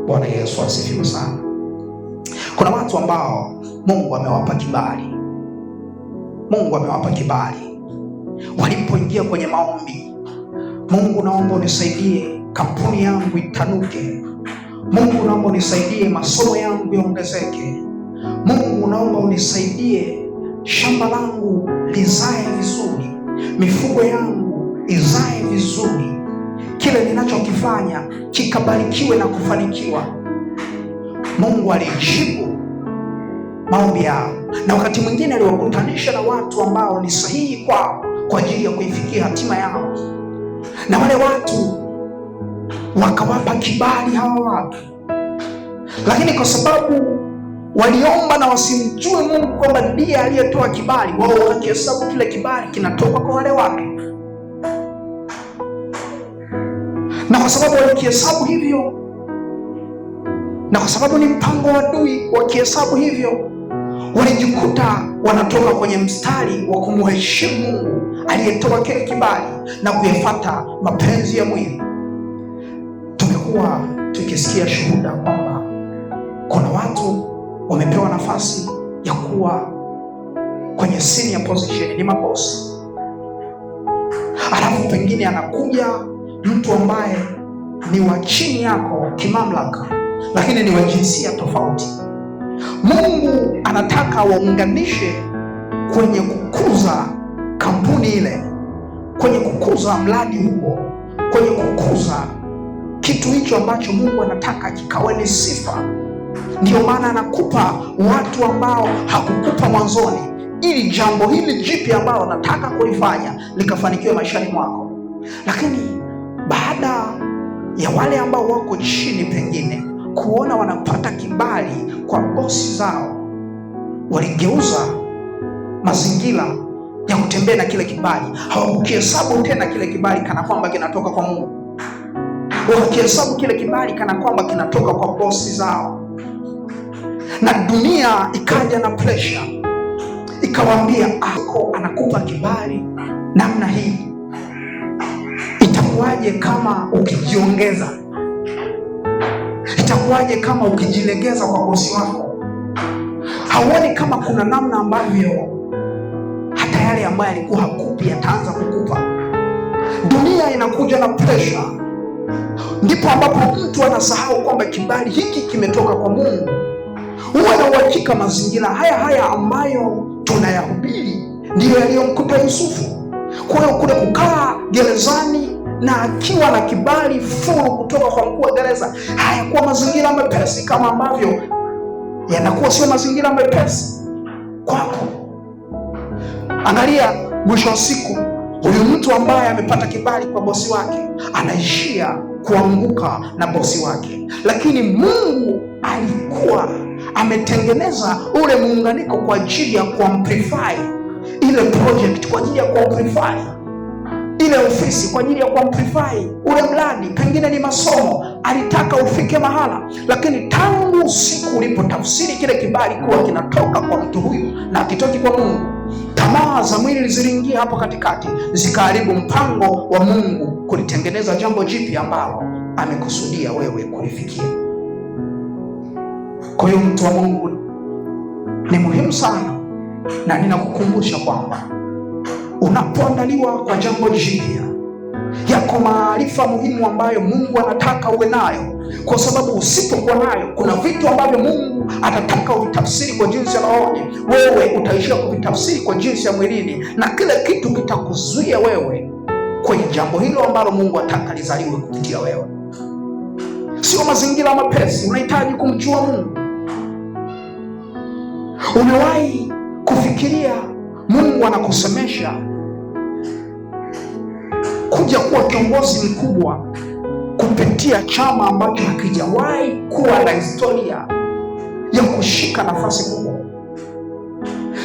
Bwana Yesu asifiwe sana. Kuna watu ambao Mungu amewapa kibali. Mungu amewapa kibali. Walipoingia kwenye maombi, Mungu naomba unisaidie kampuni yangu itanuke. Mungu naomba unisaidie masomo yangu yaongezeke. Mungu naomba unisaidie shamba langu lizae vizuri, mifugo yangu izae vizuri, kile ninachokifanya kikabarikiwe na kufanikiwa. Mungu alijibu maombi yao, na wakati mwingine aliwakutanisha na watu ambao ni sahihi kwao kwa ajili ya kuifikia hatima yao, na wale watu wakawapa kibali hawa watu. Lakini kwa sababu waliomba na wasimjue Mungu kwamba ndiye aliyetoa kibali, wao wakahesabu kile kibali kinatoka kwa wale watu, na kwa sababu walikihesabu hivyo, na kwa sababu ni mpango wa adui, wakihesabu hivyo, walijikuta wanatoka kwenye mstari wa kumheshimu Mungu aliyetoa kile kibali na kuyafuata mapenzi ya mwili. Tumekuwa tukisikia shuhuda kwamba kuna watu wamepewa nafasi ya kuwa kwenye senior position, ni mabosi, alafu pengine anakuja mtu ambaye ni wa chini yako kimamlaka, lakini ni wa jinsia tofauti. Mungu anataka waunganishe kwenye kukuza kampuni ile, kwenye kukuza mradi huo, kwenye kukuza kitu hicho ambacho Mungu anataka kikawe ni sifa. Ndio maana anakupa watu ambao hakukupa mwanzoni, ili jambo hili jipya ambalo anataka kulifanya likafanikiwe maishani mwako. Lakini baada ya wale ambao wako chini pengine kuona wanapata kibali kwa bosi zao, waligeuza mazingira ya kutembea na kile kibali. Hawakukihesabu tena kile kibali kana kwamba kinatoka kwa Mungu, wakihesabu kile kibali kana kwamba kinatoka kwa bosi zao. Na dunia ikaja na pressure, ikawaambia ako anakupa kibali namna hii, itakuwaje kama ukijiongeza? Itakuwaje kama ukijilegeza kwa bosi wako? Hauoni kama kuna namna ambavyo hata yale ambayo alikuwa hakupi ataanza kukupa? Dunia inakuja na pressure, ndipo ambapo mtu anasahau kwamba kibali hiki kimetoka kwa Mungu. Huwa na uhakika mazingira haya ambayo tunayahubiri ndiyo yaliyomkuta Yusufu. Kwa hiyo kule kukaa gerezani na akiwa na kibali furu kutoka kwa mkuu wa gereza hayakuwa mazingira mepesi kama ambavyo yanakuwa sio mazingira mepesi kwako. Angalia, mwisho wa siku huyu mtu ambaye amepata kibali kwa bosi wake anaishia kuanguka na bosi wake, lakini Mungu alikuwa ametengeneza ule muunganiko kwa ajili ya kuamplify ile project, kwa ajili ya kuamplify ile ofisi, kwa ajili ya kuamplify ule mradi, pengine ni masomo, alitaka ufike mahala. Lakini tangu siku ulipotafsiri kile kibali kuwa kinatoka kwa mtu huyu na kitoki kwa Mungu, tamaa za mwili ziliingia hapo katikati, zikaharibu mpango wa Mungu kulitengeneza jambo jipya ambalo amekusudia wewe kulifikia. Kwa hiyo mtu wa Mungu, ni muhimu sana, na ninakukumbusha kwamba unapoandaliwa kwa jambo jipya, yako maarifa muhimu ambayo Mungu anataka uwe nayo, kwa sababu usipokuwa nayo, kuna vitu ambavyo Mungu atataka uvitafsiri kwa jinsi ya rohoni, wewe utaishia kuvitafsiri kwa jinsi ya mwilini, na kile kitu kitakuzuia wewe kwenye jambo hilo ambalo Mungu ataka lizaliwe kupitia wewe. Sio mazingira mepesi, unahitaji kumjua Mungu. Umewahi kufikiria Mungu anakusemesha kuja kuwa kiongozi mkubwa kupitia chama ambacho hakijawahi kuwa na historia ya kushika nafasi kubwa?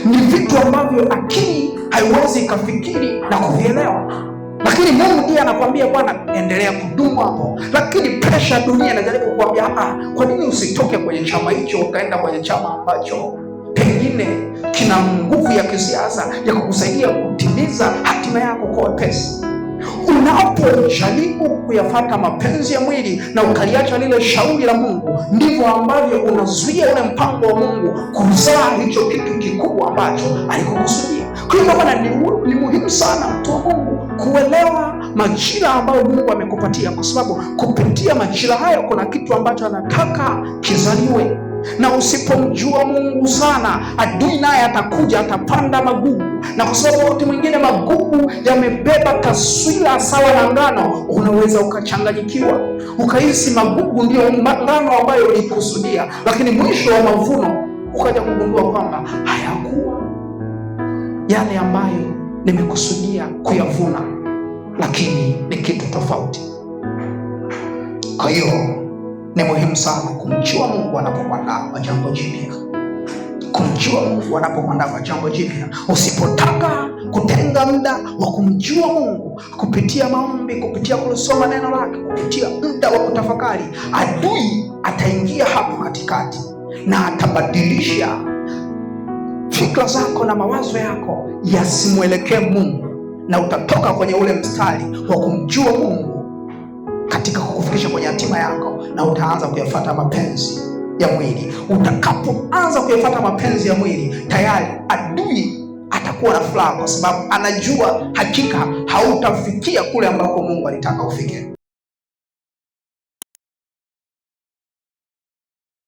Ni vitu ambavyo akili haiwezi ikafikiri na kuvielewa, lakini Mungu ndiye anakuambia, bwana, endelea kudumu hapo. Lakini presha dunia inajaribu kukuambia, kwa nini usitoke kwenye chama hicho ukaenda kwenye chama ambacho pengine kina nguvu ya kisiasa ya kukusaidia kutimiza hatima yako kwa wepesi? unapojaribu kuyafata mapenzi ya mwili na ukaliacha lile shauri la Mungu, ndivyo ambavyo unazuia ule mpango wa Mungu kuzaa hicho kitu kikubwa ambacho alikukusudia. Kwa hiyo maana ni muhimu sana mtu wa Mungu kuelewa majira ambayo Mungu amekupatia, kwa sababu kupitia majira hayo kuna kitu ambacho anataka kizaliwe. Na usipomjua Mungu sana, adui naye atakuja, atapanda magugu, na kwa sababu wakati mwingine magugu yamebeba taswira sawa na ngano, unaweza ukachanganyikiwa ukahisi magugu ndio ngano ambayo ulikusudia, lakini mwisho wa mavuno ukaja kugundua kwamba hayakuwa yale ambayo nimekusudia kuyavuna, lakini ni kitu tofauti. Kwa hiyo ni muhimu sana kumjua Mungu anapokuandaa kwa jambo jipya. Kumjua Mungu anapokuandaa kwa jambo jipya. Usipotaka kutenga muda wa kumjua Mungu kupitia maombi, kupitia kusoma neno lake, kupitia muda wa kutafakari, adui ataingia hapo katikati na atabadilisha fikra zako na mawazo yako yasimwelekee Mungu, na utatoka kwenye ule mstari wa kumjua Mungu katika kukufikisha kwenye hatima yako, na utaanza kuyafuata mapenzi ya mwili. Utakapoanza kuyafuata mapenzi ya mwili, tayari adui atakuwa na furaha, kwa sababu anajua hakika hautafikia kule ambako Mungu alitaka ufike.